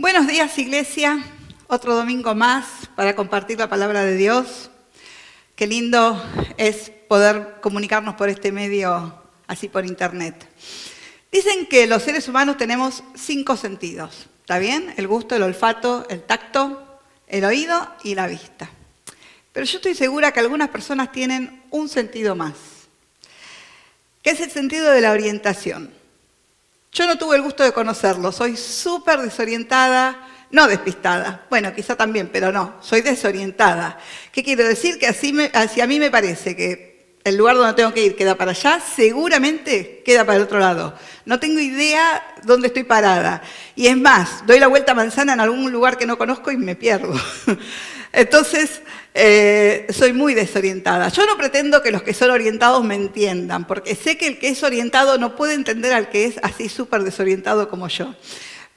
Buenos días, Iglesia. Otro domingo más para compartir la palabra de Dios. Qué lindo es poder comunicarnos por este medio, así por internet. Dicen que los seres humanos tenemos 5 sentidos, ¿está bien? El gusto, el olfato, el tacto, el oído y la vista. Pero yo estoy segura que algunas personas tienen un sentido más, que es el sentido de la orientación. Yo no tuve el gusto de conocerlo, soy súper desorientada, no despistada, bueno, quizá también, pero no, soy desorientada. ¿Qué quiero decir? Que si a mí me parece que el lugar donde tengo que ir queda para allá, seguramente queda para el otro lado. No tengo idea dónde estoy parada. Y es más, doy la vuelta a manzana en algún lugar que no conozco y me pierdo. Entonces, soy muy desorientada. Yo no pretendo que los que son orientados me entiendan, porque sé que el que es orientado no puede entender al que es así súper desorientado como yo,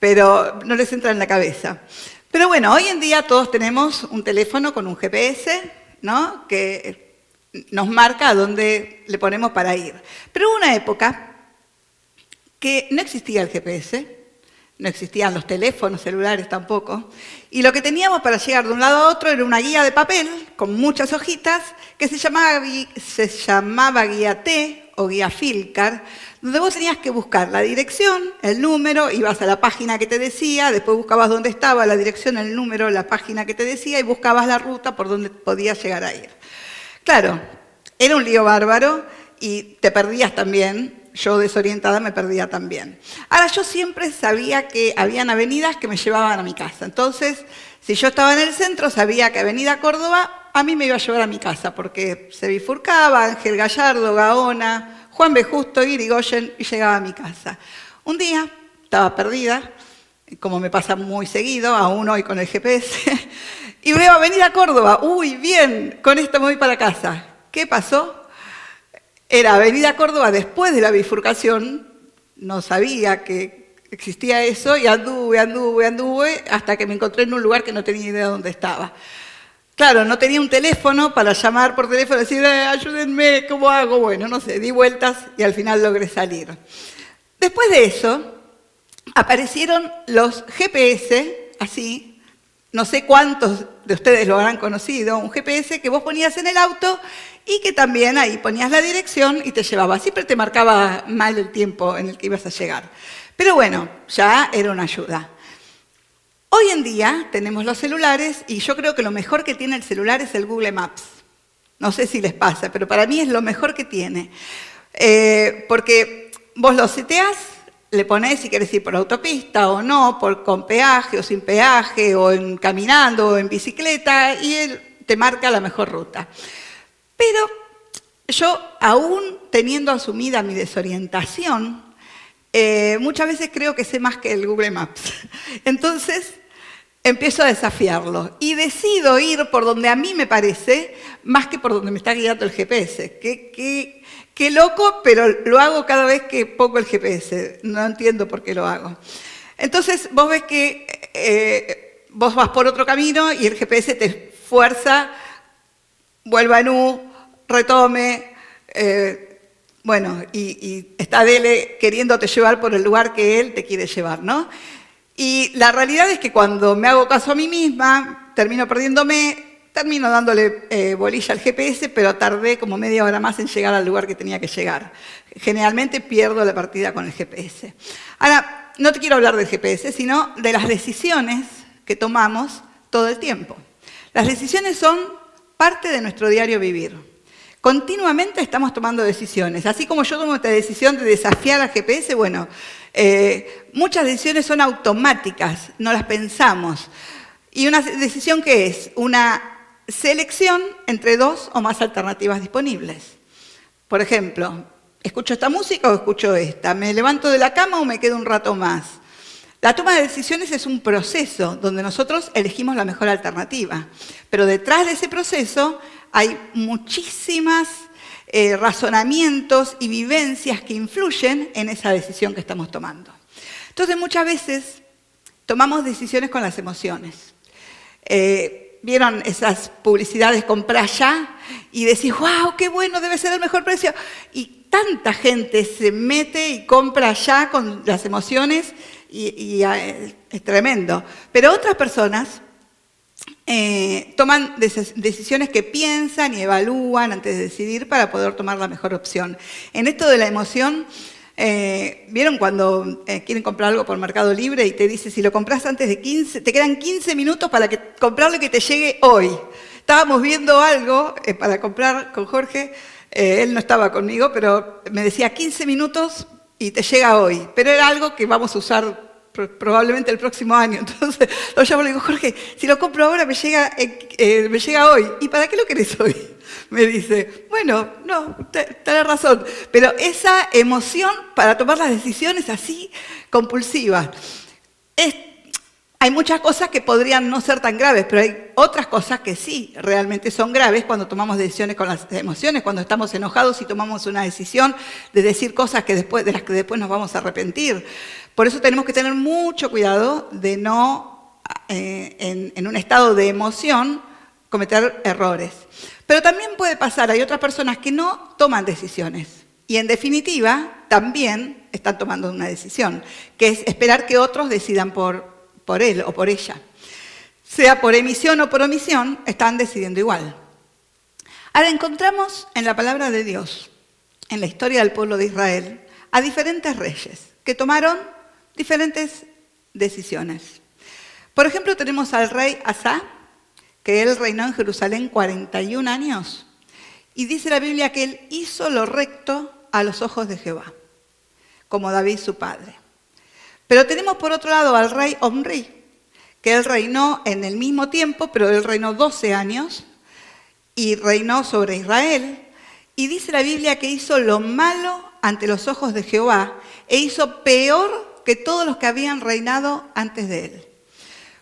pero no les entra en la cabeza. Pero bueno, hoy en día todos tenemos un teléfono con un GPS, ¿no?, que nos marca a dónde le ponemos para ir. Pero hubo una época que no existía el GPS, no existían los teléfonos celulares tampoco, y lo que teníamos para llegar de un lado a otro era una guía de papel con muchas hojitas que se llamaba guía T o guía Filcar, donde vos tenías que buscar la dirección, el número, ibas a la página que te decía, después buscabas dónde estaba la dirección, el número, la página que te decía y buscabas la ruta por donde podías llegar a ir. Claro, era un lío bárbaro y te perdías también. Yo desorientada me perdía también. Ahora, yo siempre sabía que habían avenidas que me llevaban a mi casa. Entonces, si yo estaba en el centro, sabía que Avenida Córdoba a mí me iba a llevar a mi casa, porque se bifurcaba Ángel Gallardo, Gaona, Juan B. Justo, Irigoyen, y llegaba a mi casa. Un día estaba perdida, como me pasa muy seguido, aún hoy con el GPS, y veo Avenida Córdoba. Uy, bien, con esto me voy para casa. ¿Qué pasó? Era Avenida Córdoba después de la bifurcación, no sabía que existía eso, y anduve, hasta que me encontré en un lugar que no tenía idea de dónde estaba. Claro, no tenía un teléfono para llamar por teléfono y decir, ayúdenme, ¿cómo hago? Bueno, no sé, di vueltas y al final logré salir. Después de eso, aparecieron los GPS, así, no sé cuántos de ustedes lo habrán conocido, un GPS que vos ponías en el auto y que también ahí ponías la dirección y te llevaba. Siempre te marcaba mal el tiempo en el que ibas a llegar. Pero bueno, ya era una ayuda. Hoy en día tenemos los celulares y yo creo que lo mejor que tiene el celular es el Google Maps. No sé si les pasa, pero para mí es lo mejor que tiene. Porque vos lo seteás, le ponés si querés ir por autopista o no, con peaje o sin peaje, o caminando o en bicicleta, y él te marca la mejor ruta. Pero yo, aún teniendo asumida mi desorientación, muchas veces creo que sé más que el Google Maps. Entonces, empiezo a desafiarlo y decido ir por donde a mí me parece, más que por donde me está guiando el GPS. Qué loco, pero lo hago cada vez que pongo el GPS. No entiendo por qué lo hago. Entonces, vos ves que vos vas por otro camino y el GPS te fuerza, vuelva en U, retome, bueno, y está Dele queriéndote llevar por el lugar que él te quiere llevar, ¿no? Y la realidad es que cuando me hago caso a mí misma, termino perdiéndome, termino dándole bolilla al GPS, pero tardé como media hora más en llegar al lugar que tenía que llegar. Generalmente pierdo la partida con el GPS. Ahora, no te quiero hablar del GPS, sino de las decisiones que tomamos todo el tiempo. Las decisiones son parte de nuestro diario vivir. Continuamente estamos tomando decisiones. Así como yo tomo esta decisión de desafiar al GPS, bueno, muchas decisiones son automáticas, no las pensamos. ¿Y una decisión qué es? Una selección entre 2 o más alternativas disponibles. Por ejemplo, ¿escucho esta música o escucho esta? ¿Me levanto de la cama o me quedo un rato más? La toma de decisiones es un proceso donde nosotros elegimos la mejor alternativa. Pero detrás de ese proceso hay muchísimos razonamientos y vivencias que influyen en esa decisión que estamos tomando. Entonces, muchas veces tomamos decisiones con las emociones. ¿Vieron esas publicidades comprá ya? y decís, wow, qué bueno, debe ser el mejor precio. Y tanta gente se mete y compra allá con las emociones y es tremendo. Pero otras personas toman decisiones que piensan y evalúan antes de decidir para poder tomar la mejor opción. En esto de la emoción, ¿vieron cuando quieren comprar algo por Mercado Libre y te dice, si lo compras antes de 15, te quedan 15 minutos para comprarlo y que te llegue hoy? Estábamos viendo algo para comprar con Jorge, él no estaba conmigo, pero me decía 15 minutos y te llega hoy. Pero era algo que vamos a usar probablemente el próximo año. Entonces lo llamo y le digo, Jorge, si lo compro ahora me llega hoy. ¿Y para qué lo querés hoy? Me dice, bueno, no, tenés razón. Pero esa emoción para tomar las decisiones así compulsivas. Hay muchas cosas que podrían no ser tan graves, pero hay otras cosas que sí realmente son graves cuando tomamos decisiones con las emociones, cuando estamos enojados y tomamos una decisión de decir cosas de las que después nos vamos a arrepentir. Por eso tenemos que tener mucho cuidado de no, en un estado de emoción, cometer errores. Pero también puede pasar, hay otras personas que no toman decisiones y en definitiva también están tomando una decisión, que es esperar que otros decidan por él o por ella. Sea por emisión o por omisión, están decidiendo igual. Ahora encontramos en la palabra de Dios, en la historia del pueblo de Israel, a diferentes reyes que tomaron diferentes decisiones. Por ejemplo, tenemos al rey Asa, que él reinó en Jerusalén 41 años, y dice la Biblia que él hizo lo recto a los ojos de Jehová, como David su padre. Pero tenemos por otro lado al rey Omri, que él reinó en el mismo tiempo, pero él reinó 12 años y reinó sobre Israel. Y dice la Biblia que hizo lo malo ante los ojos de Jehová e hizo peor que todos los que habían reinado antes de él.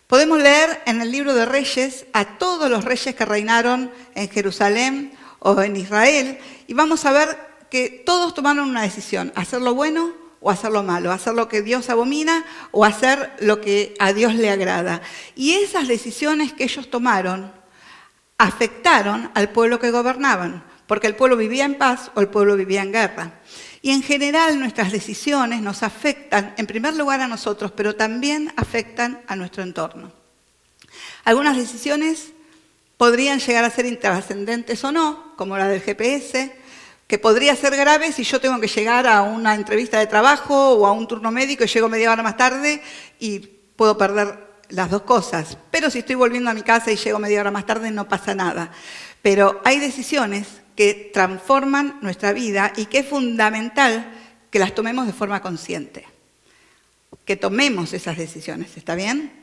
Podemos leer en el libro de Reyes a todos los reyes que reinaron en Jerusalén o en Israel y vamos a ver que todos tomaron una decisión, hacer lo bueno o hacer lo malo, hacer lo que Dios abomina o hacer lo que a Dios le agrada. Y esas decisiones que ellos tomaron afectaron al pueblo que gobernaban, porque el pueblo vivía en paz o el pueblo vivía en guerra. Y en general nuestras decisiones nos afectan, en primer lugar a nosotros, pero también afectan a nuestro entorno. Algunas decisiones podrían llegar a ser intrascendentes o no, como la del GPS, que podría ser grave si yo tengo que llegar a una entrevista de trabajo o a un turno médico y llego media hora más tarde y puedo perder las dos cosas. Pero si estoy volviendo a mi casa y llego media hora más tarde no pasa nada. Pero hay decisiones que transforman nuestra vida y que es fundamental que las tomemos de forma consciente. Que tomemos esas decisiones, ¿está bien?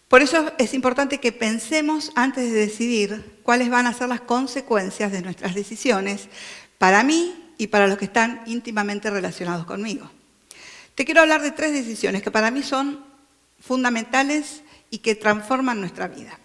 Por eso es importante que pensemos antes de decidir cuáles van a ser las consecuencias de nuestras decisiones para mí y para los que están íntimamente relacionados conmigo. Te quiero hablar de 3 decisiones que para mí son fundamentales y que transforman nuestra vida.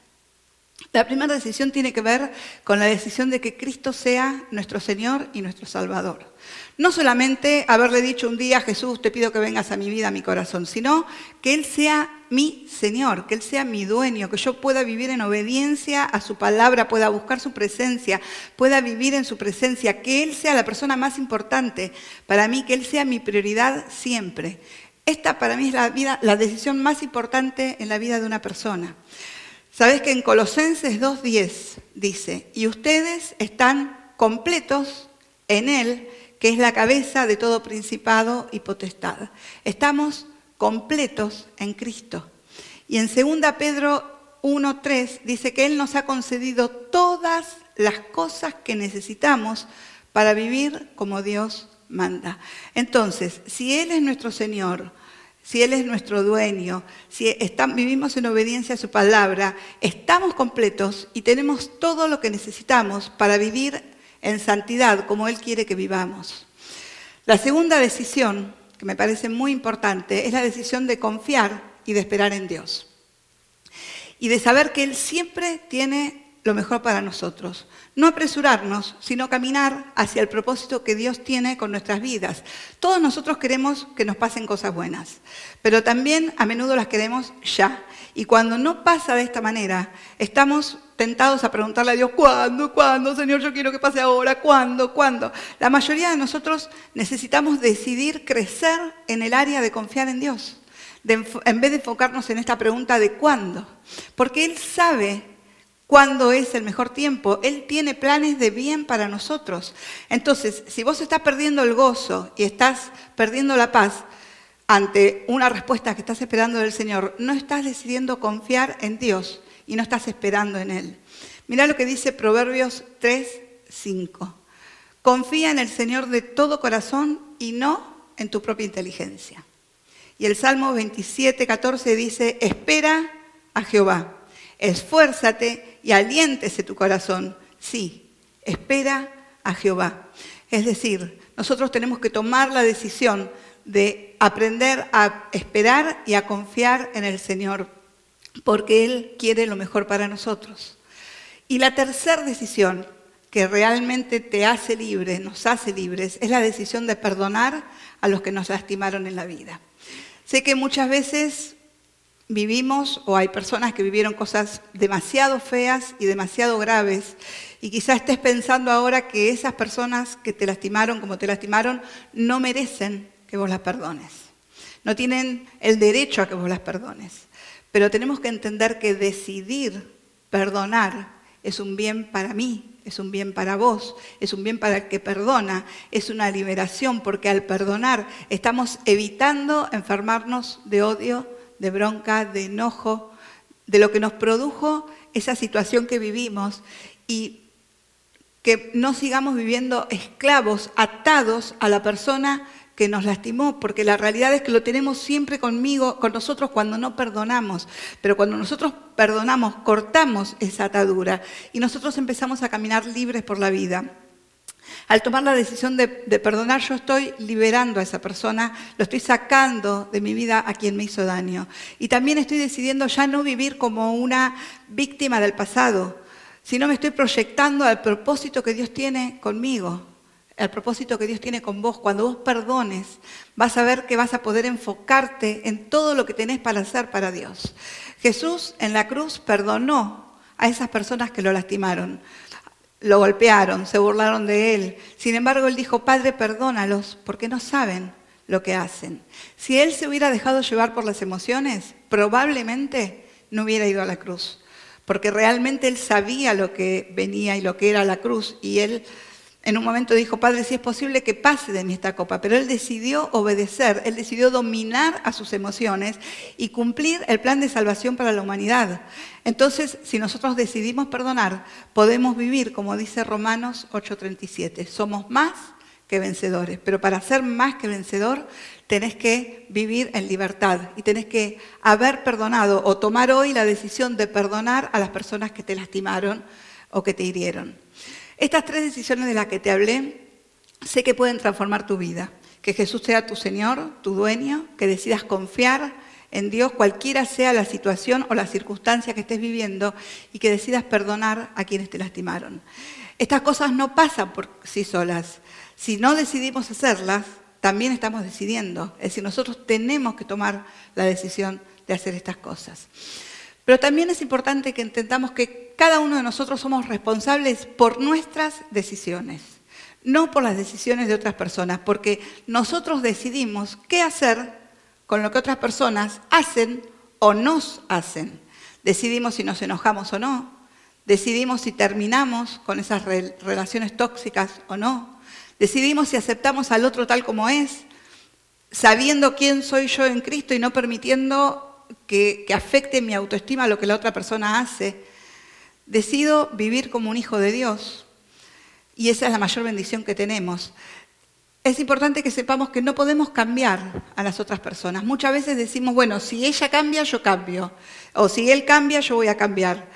La primera decisión tiene que ver con la decisión de que Cristo sea nuestro Señor y nuestro Salvador. No solamente haberle dicho un día, Jesús, te pido que vengas a mi vida, a mi corazón, sino que Él sea mi Señor, que Él sea mi dueño, que yo pueda vivir en obediencia a su palabra, pueda buscar su presencia, pueda vivir en su presencia, que Él sea la persona más importante para mí, que Él sea mi prioridad siempre. Esta para mí es la decisión más importante en la vida de una persona. ¿Sabés que en Colosenses 2:10 dice, y ustedes están completos en Él, que es la cabeza de todo principado y potestad? Estamos completos en Cristo. Y en 2 Pedro 1:3 dice que Él nos ha concedido todas las cosas que necesitamos para vivir como Dios manda. Entonces, si Él es nuestro Señor, si Él es nuestro dueño, si vivimos en obediencia a su palabra, estamos completos y tenemos todo lo que necesitamos para vivir en santidad como Él quiere que vivamos. La segunda decisión, que me parece muy importante, es la decisión de confiar y de esperar en Dios. Y de saber que Él siempre tiene lo mejor para nosotros. No apresurarnos, sino caminar hacia el propósito que Dios tiene con nuestras vidas. Todos nosotros queremos que nos pasen cosas buenas, pero también a menudo las queremos ya. Y cuando no pasa de esta manera, estamos tentados a preguntarle a Dios, ¿cuándo? ¿Cuándo, Señor? Yo quiero que pase ahora. ¿Cuándo? ¿Cuándo? La mayoría de nosotros necesitamos decidir crecer en el área de confiar en Dios, en vez de enfocarnos en esta pregunta de ¿cuándo? Porque Él sabe cuándo es el mejor tiempo. Él tiene planes de bien para nosotros. Entonces, si vos estás perdiendo el gozo y estás perdiendo la paz ante una respuesta que estás esperando del Señor, no estás decidiendo confiar en Dios y no estás esperando en Él. Mirá lo que dice Proverbios 3:5. Confía en el Señor de todo corazón y no en tu propia inteligencia. Y el Salmo 27:14 dice, espera a Jehová, esfuérzate y aliéntese tu corazón. Sí, espera a Jehová. Es decir, nosotros tenemos que tomar la decisión de aprender a esperar y a confiar en el Señor, porque Él quiere lo mejor para nosotros. Y la tercera decisión que realmente te hace libre, nos hace libres, es la decisión de perdonar a los que nos lastimaron en la vida. Sé que muchas veces vivimos, o hay personas que vivieron cosas demasiado feas y demasiado graves, y quizás estés pensando ahora que esas personas que te lastimaron como te lastimaron no merecen que vos las perdones. No tienen el derecho a que vos las perdones. Pero tenemos que entender que decidir perdonar es un bien para mí, es un bien para vos, es un bien para el que perdona, es una liberación, porque al perdonar estamos evitando enfermarnos de odio, de bronca, de enojo, de lo que nos produjo esa situación que vivimos, y que no sigamos viviendo esclavos, atados a la persona que nos lastimó, porque la realidad es que lo tenemos siempre con nosotros cuando no perdonamos. Pero cuando nosotros perdonamos, cortamos esa atadura y nosotros empezamos a caminar libres por la vida. Al tomar la decisión de perdonar, yo estoy liberando a esa persona, lo estoy sacando de mi vida a quien me hizo daño. Y también estoy decidiendo ya no vivir como una víctima del pasado, sino me estoy proyectando al propósito que Dios tiene conmigo, al propósito que Dios tiene con vos. Cuando vos perdones, vas a ver que vas a poder enfocarte en todo lo que tenés para hacer para Dios. Jesús en la cruz perdonó a esas personas que lo lastimaron. Lo golpearon, se burlaron de Él. Sin embargo, Él dijo, Padre, perdónalos, porque no saben lo que hacen. Si Él se hubiera dejado llevar por las emociones, probablemente no hubiera ido a la cruz. Porque realmente Él sabía lo que venía y lo que era la cruz. Y Él en un momento dijo, Padre, si es posible que pase de mí esta copa. Pero Él decidió obedecer, Él decidió dominar a sus emociones y cumplir el plan de salvación para la humanidad. Entonces, si nosotros decidimos perdonar, podemos vivir, como dice Romanos 8:37. Somos más que vencedores. Pero para ser más que vencedor, tenés que vivir en libertad. Y tenés que haber perdonado o tomar hoy la decisión de perdonar a las personas que te lastimaron o que te hirieron. Estas 3 decisiones de las que te hablé, sé que pueden transformar tu vida. Que Jesús sea tu Señor, tu dueño, que decidas confiar en Dios, cualquiera sea la situación o la circunstancia que estés viviendo, y que decidas perdonar a quienes te lastimaron. Estas cosas no pasan por sí solas. Si no decidimos hacerlas, también estamos decidiendo. Es decir, nosotros tenemos que tomar la decisión de hacer estas cosas. Pero también es importante que entendamos que cada uno de nosotros somos responsables por nuestras decisiones, no por las decisiones de otras personas, porque nosotros decidimos qué hacer con lo que otras personas hacen o nos hacen. Decidimos si nos enojamos o no, decidimos si terminamos con esas relaciones tóxicas o no, decidimos si aceptamos al otro tal como es, sabiendo quién soy yo en Cristo y no permitiendo que afecte mi autoestima lo que la otra persona hace. Decido vivir como un hijo de Dios, y esa es la mayor bendición que tenemos. Es importante que sepamos que no podemos cambiar a las otras personas. Muchas veces decimos, bueno, si ella cambia, yo cambio, o si él cambia, yo voy a cambiar.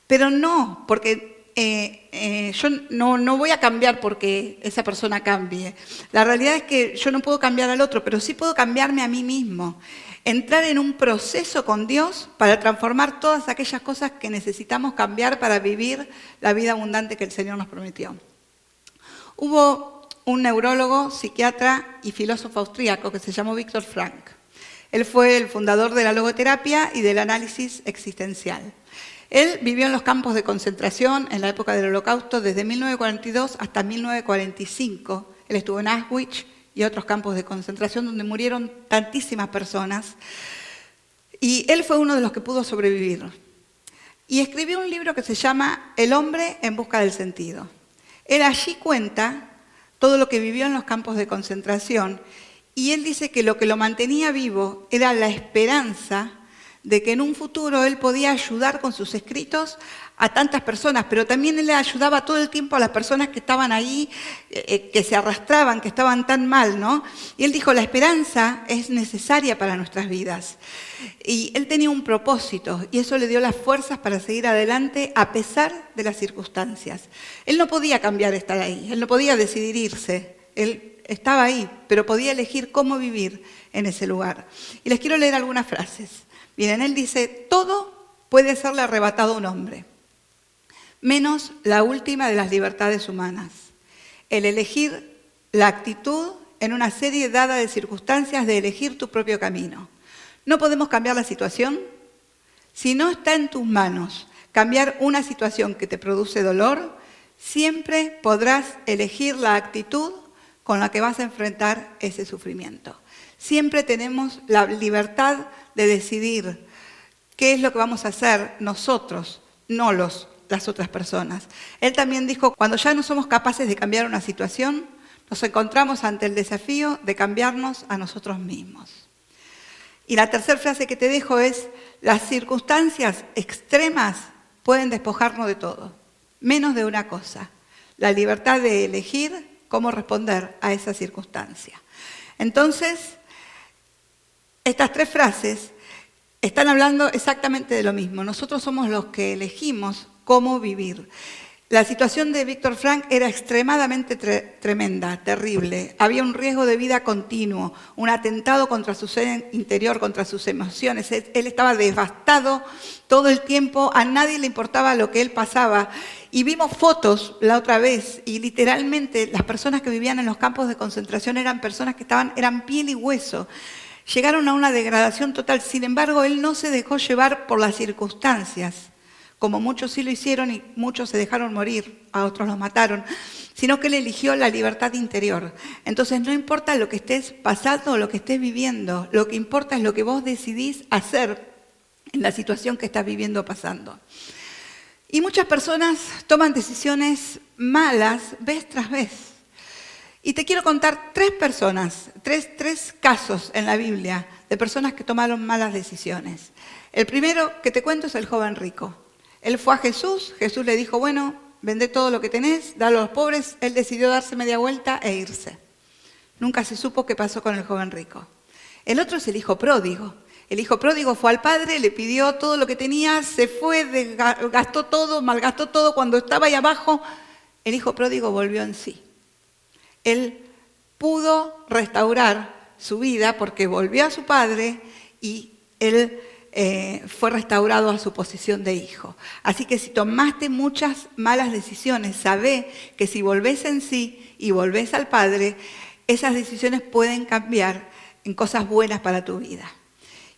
Pero no, porque yo no voy a cambiar porque esa persona cambie. La realidad es que yo no puedo cambiar al otro, pero sí puedo cambiarme a mí mismo. Entrar en un proceso con Dios para transformar todas aquellas cosas que necesitamos cambiar para vivir la vida abundante que el Señor nos prometió. Hubo un neurólogo, psiquiatra y filósofo austríaco que se llamó Viktor Frankl. Él fue el fundador de la logoterapia y del análisis existencial. Él vivió en los campos de concentración en la época del Holocausto desde 1942 hasta 1945. Él estuvo en Auschwitz y otros campos de concentración donde murieron tantísimas personas. Y él fue uno de los que pudo sobrevivir. Y escribió un libro que se llama El hombre en busca del sentido. Él allí cuenta todo lo que vivió en los campos de concentración y él dice que lo que lo mantenía vivo era la esperanza de que en un futuro él podía ayudar con sus escritos a tantas personas, pero también él ayudaba todo el tiempo a las personas que estaban ahí, que se arrastraban, que estaban tan mal, ¿no? Y él dijo, la esperanza es necesaria para nuestras vidas. Y él tenía un propósito y eso le dio las fuerzas para seguir adelante a pesar de las circunstancias. Él no podía cambiar estar ahí, él no podía decidir irse, él estaba ahí, pero podía elegir cómo vivir en ese lugar. Y les quiero leer algunas frases. Miren, él dice, todo puede serle arrebatado a un hombre, menos la última de las libertades humanas, el elegir la actitud en una serie dada de circunstancias de elegir tu propio camino. No podemos cambiar la situación. Si no está en tus manos cambiar una situación que te produce dolor, siempre podrás elegir la actitud con la que vas a enfrentar ese sufrimiento. Siempre tenemos la libertad de decidir qué es lo que vamos a hacer nosotros, no las otras personas. Él también dijo, cuando ya no somos capaces de cambiar una situación, nos encontramos ante el desafío de cambiarnos a nosotros mismos. Y la tercera frase que te dejo es, las circunstancias extremas pueden despojarnos de todo, menos de una cosa, la libertad de elegir cómo responder a esa circunstancia. Entonces, estas tres frases están hablando exactamente de lo mismo. Nosotros somos los que elegimos cómo vivir. La situación de Viktor Frankl era extremadamente tremenda, terrible. Había un riesgo de vida continuo, un atentado contra su ser interior, contra sus emociones. Él estaba devastado todo el tiempo, a nadie le importaba lo que él pasaba. Y vimos fotos la otra vez y literalmente las personas que vivían en los campos de concentración eran personas que eran piel y hueso. Llegaron a una degradación total. Sin embargo, él no se dejó llevar por las circunstancias, como muchos sí lo hicieron y muchos se dejaron morir, a otros los mataron, sino que él eligió la libertad interior. Entonces no importa lo que estés pasando o lo que estés viviendo, lo que importa es lo que vos decidís hacer en la situación que estás viviendo o pasando. Y muchas personas toman decisiones malas vez tras vez. Y te quiero contar tres casos en la Biblia de personas que tomaron malas decisiones. El primero que te cuento es el joven rico. Él fue a Jesús, Jesús le dijo, bueno, vende todo lo que tenés, dalo a los pobres. Él decidió darse media vuelta e irse. Nunca se supo qué pasó con el joven rico. El otro es el hijo pródigo. El hijo pródigo fue al padre, le pidió todo lo que tenía, se fue, gastó todo, malgastó todo. Cuando estaba ahí abajo, el hijo pródigo volvió en sí. Él pudo restaurar su vida porque volvió a su padre y él fue restaurado a su posición de hijo. Así que si tomaste muchas malas decisiones, sabé que si volvés en sí y volvés al Padre, esas decisiones pueden cambiar en cosas buenas para tu vida.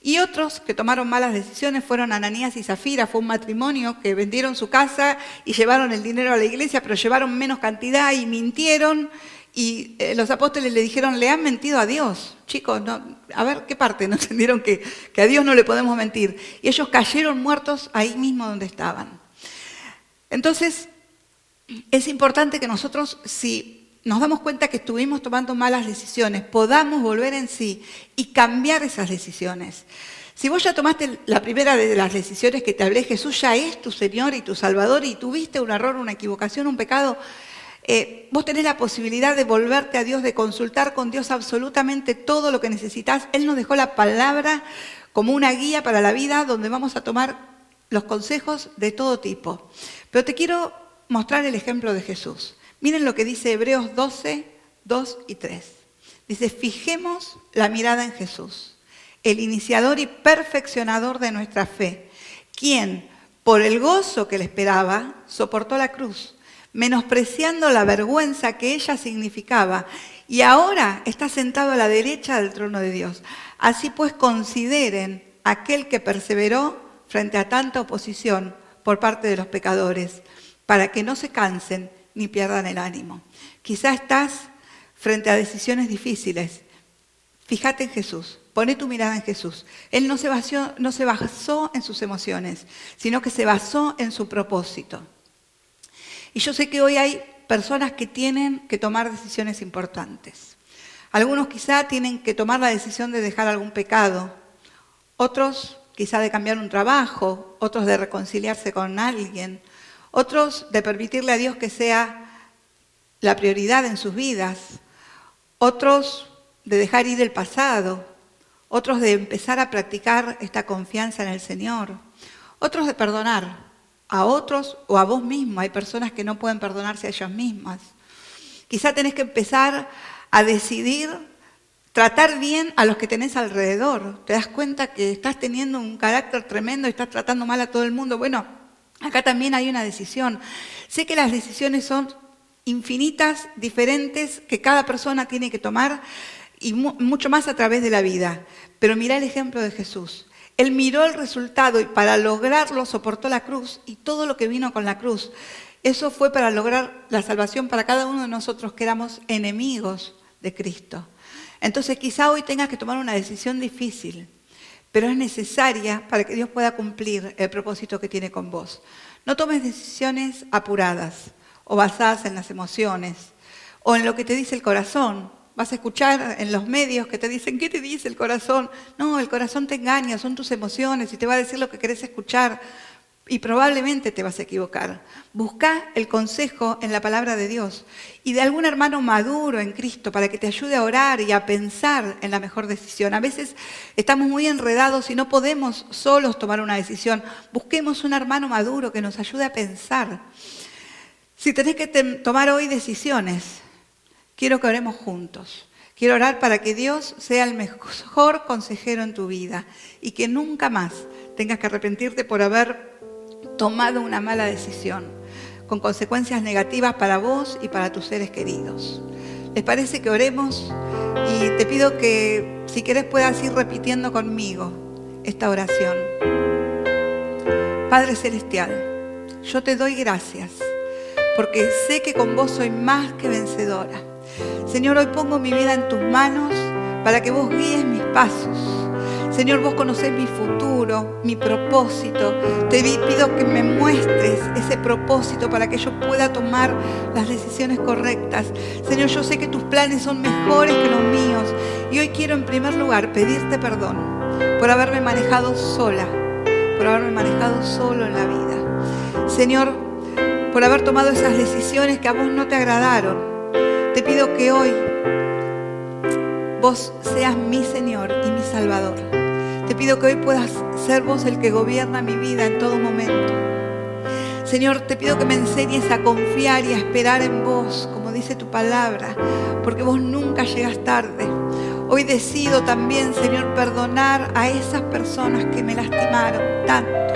Y otros que tomaron malas decisiones fueron Ananías y Zafira. Fue un matrimonio que vendieron su casa y llevaron el dinero a la iglesia, pero llevaron menos cantidad y mintieron. Y los apóstoles le dijeron, le han mentido a Dios. Chicos, no, a ver, ¿qué parte? No entendieron que a Dios no le podemos mentir. Y ellos cayeron muertos ahí mismo donde estaban. Entonces, es importante que nosotros, si nos damos cuenta que estuvimos tomando malas decisiones, podamos volver en sí y cambiar esas decisiones. Si vos ya tomaste la primera de las decisiones que te hablé, Jesús ya es tu Señor y tu Salvador y tuviste un error, una equivocación, un pecado, vos tenés la posibilidad de volverte a Dios, de consultar con Dios absolutamente todo lo que necesitas. Él nos dejó la palabra como una guía para la vida donde vamos a tomar los consejos de todo tipo. Pero te quiero mostrar el ejemplo de Jesús. Miren lo que dice Hebreos 12, 2 y 3. Dice, fijemos la mirada en Jesús, el iniciador y perfeccionador de nuestra fe, quien, por el gozo que le esperaba, soportó la cruz, menospreciando la vergüenza que ella significaba, y ahora está sentado a la derecha del trono de Dios. Así pues, consideren aquel que perseveró frente a tanta oposición por parte de los pecadores, para que no se cansen ni pierdan el ánimo. Quizá estás frente a decisiones difíciles. Fíjate en Jesús, poné tu mirada en Jesús. Él no se basó en sus emociones, sino que se basó en su propósito. Y yo sé que hoy hay personas que tienen que tomar decisiones importantes. Algunos quizá tienen que tomar la decisión de dejar algún pecado, otros quizá de cambiar un trabajo, otros de reconciliarse con alguien, otros de permitirle a Dios que sea la prioridad en sus vidas, otros de dejar ir el pasado, otros de empezar a practicar esta confianza en el Señor, otros de perdonar a otros o a vos mismo. Hay personas que no pueden perdonarse a ellas mismas. Quizá tenés que empezar a decidir tratar bien a los que tenés alrededor. Te das cuenta que estás teniendo un carácter tremendo y estás tratando mal a todo el mundo. Bueno, acá también hay una decisión. Sé que las decisiones son infinitas, diferentes, que cada persona tiene que tomar y mucho más a través de la vida. Pero mirá el ejemplo de Jesús. Él miró el resultado y para lograrlo soportó la cruz y todo lo que vino con la cruz. Eso fue para lograr la salvación para cada uno de nosotros que éramos enemigos de Cristo. Entonces quizá hoy tengas que tomar una decisión difícil, pero es necesaria para que Dios pueda cumplir el propósito que tiene con vos. No tomes decisiones apuradas o basadas en las emociones o en lo que te dice el corazón. Vas a escuchar en los medios que te dicen, ¿qué te dice el corazón? No, el corazón te engaña, son tus emociones y te va a decir lo que querés escuchar y probablemente te vas a equivocar. Busca el consejo en la palabra de Dios y de algún hermano maduro en Cristo para que te ayude a orar y a pensar en la mejor decisión. A veces estamos muy enredados y no podemos solos tomar una decisión. Busquemos un hermano maduro que nos ayude a pensar. Si tenés que tomar hoy decisiones, quiero que oremos juntos. Quiero orar para que Dios sea el mejor consejero en tu vida y que nunca más tengas que arrepentirte por haber tomado una mala decisión, con consecuencias negativas para vos y para tus seres queridos. ¿Les parece que oremos? Y te pido que, si querés, puedas ir repitiendo conmigo esta oración. Padre Celestial, yo te doy gracias, porque sé que con vos soy más que vencedora. Señor, hoy pongo mi vida en tus manos para que vos guíes mis pasos. Señor, vos conocés mi futuro, mi propósito. Te pido que me muestres ese propósito para que yo pueda tomar las decisiones correctas. Señor, yo sé que tus planes son mejores que los míos. Y hoy quiero en primer lugar pedirte perdón por haberme manejado sola, por haberme manejado solo en la vida. Señor, por haber tomado esas decisiones que a vos no te agradaron. Te pido que hoy vos seas mi Señor y mi Salvador. Te pido que hoy puedas ser vos el que gobierna mi vida en todo momento. Señor, te pido que me enseñes a confiar y a esperar en vos, como dice tu palabra, porque vos nunca llegas tarde. Hoy decido también, Señor, perdonar a esas personas que me lastimaron tanto,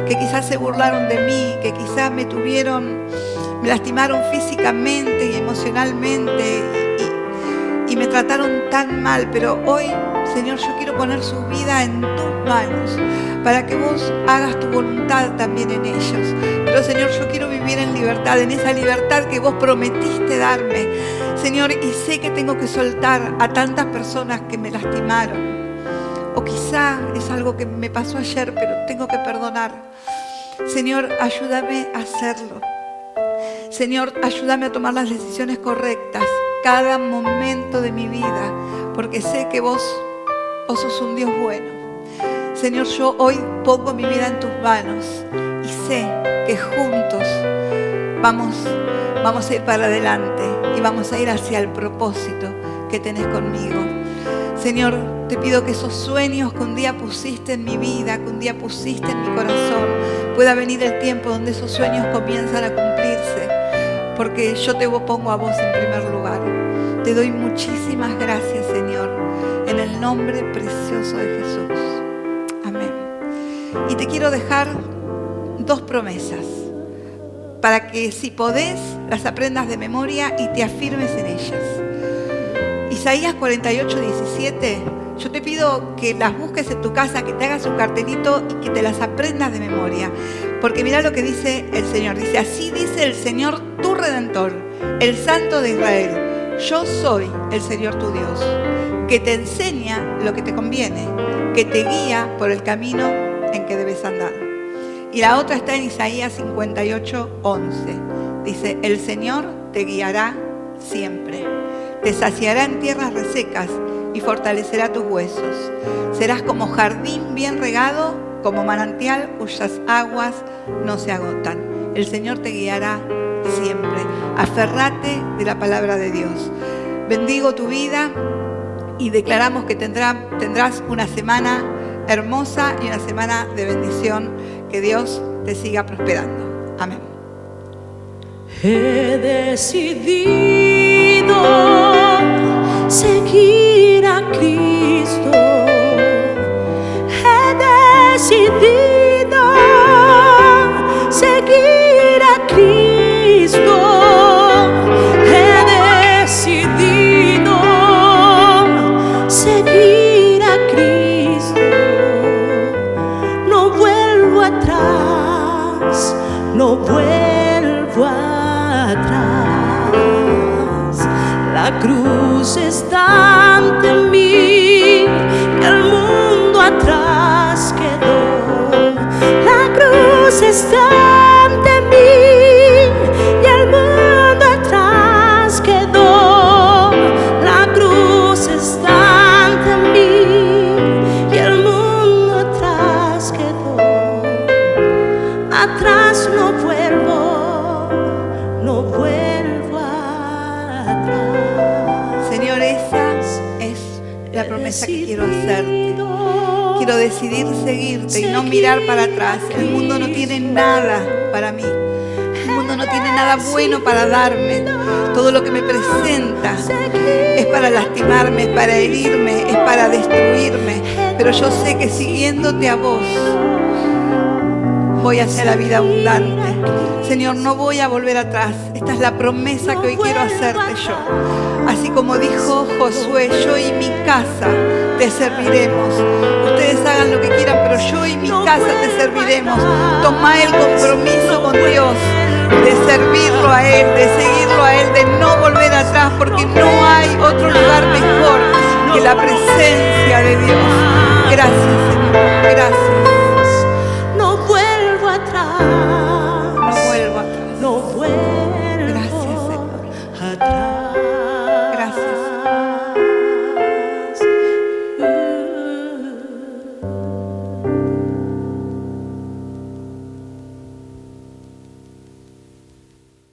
que quizás se burlaron de mí, que quizás me lastimaron físicamente y emocionalmente y me trataron tan mal, pero hoy, Señor, yo quiero poner su vida en tus manos para que vos hagas tu voluntad también en ellos. Pero, Señor, yo quiero vivir en libertad, en esa libertad que vos prometiste darme, Señor, y sé que tengo que soltar a tantas personas que me lastimaron. O quizá es algo que me pasó ayer, pero tengo que perdonar. Señor, ayúdame a hacerlo. Señor, ayúdame a tomar las decisiones correctas cada momento de mi vida, porque sé que vos sos un Dios bueno. Señor, yo hoy pongo mi vida en tus manos y sé que juntos vamos a ir para adelante y vamos a ir hacia el propósito que tenés conmigo. Señor, Te pido que esos sueños que un día pusiste en mi vida, que un día pusiste en mi corazón, pueda venir el tiempo donde esos sueños comienzan a cumplirse, porque yo te pongo a vos en primer lugar. Te doy muchísimas gracias, Señor, en el nombre precioso de Jesús. Amén. Y te quiero dejar 2 promesas, para que si podés, las aprendas de memoria y te afirmes en ellas. Isaías 48:17, yo te pido que las busques en tu casa, que te hagas un cartelito y que te las aprendas de memoria. Porque mira lo que dice el Señor. Dice, así dice el Señor tu Redentor, el Santo de Israel. Yo soy el Señor tu Dios, que te enseña lo que te conviene, que te guía por el camino en que debes andar. Y la otra está en Isaías 58:11. Dice, el Señor te guiará siempre. Te saciará en tierras resecas y fortalecerá tus huesos. Serás como jardín bien regado, como manantial cuyas aguas no se agotan. El Señor te guiará siempre. Aférrate de la palabra de Dios. Bendigo tu vida y declaramos que tendrás una semana hermosa y una semana de bendición. Que Dios te siga prosperando. Amén. He decidido seguir a Cristo. He decidido seguir a Cristo. He decidido seguir a Cristo. No vuelvo atrás, no vuelvo atrás. La cruz está ante mí, que el mundo atrás quedó. La cruz está ante mí y el mundo atrás quedó. La cruz está ante mí y el mundo atrás quedó. Atrás no vuelvo, no vuelvo atrás. Señor, esa es la promesa que quiero hacerte. Quiero decidir seguirte y no mirar para atrás. El mundo no tiene nada para mí. El mundo no tiene nada bueno para darme. Todo lo que me presenta es para lastimarme, es para herirme, es para destruirme. Pero yo sé que siguiéndote a vos voy hacia la vida abundante. Señor, no voy a volver atrás. Esta es la promesa que hoy quiero hacerte yo. Así como dijo Josué, yo y mi casa te serviremos. Ustedes hagan lo que quieran, pero yo y mi casa te serviremos. Toma el compromiso con Dios de servirlo a Él, de seguirlo a Él, de no volver atrás, porque no hay otro lugar mejor que la presencia de Dios. Gracias, Señor. Gracias.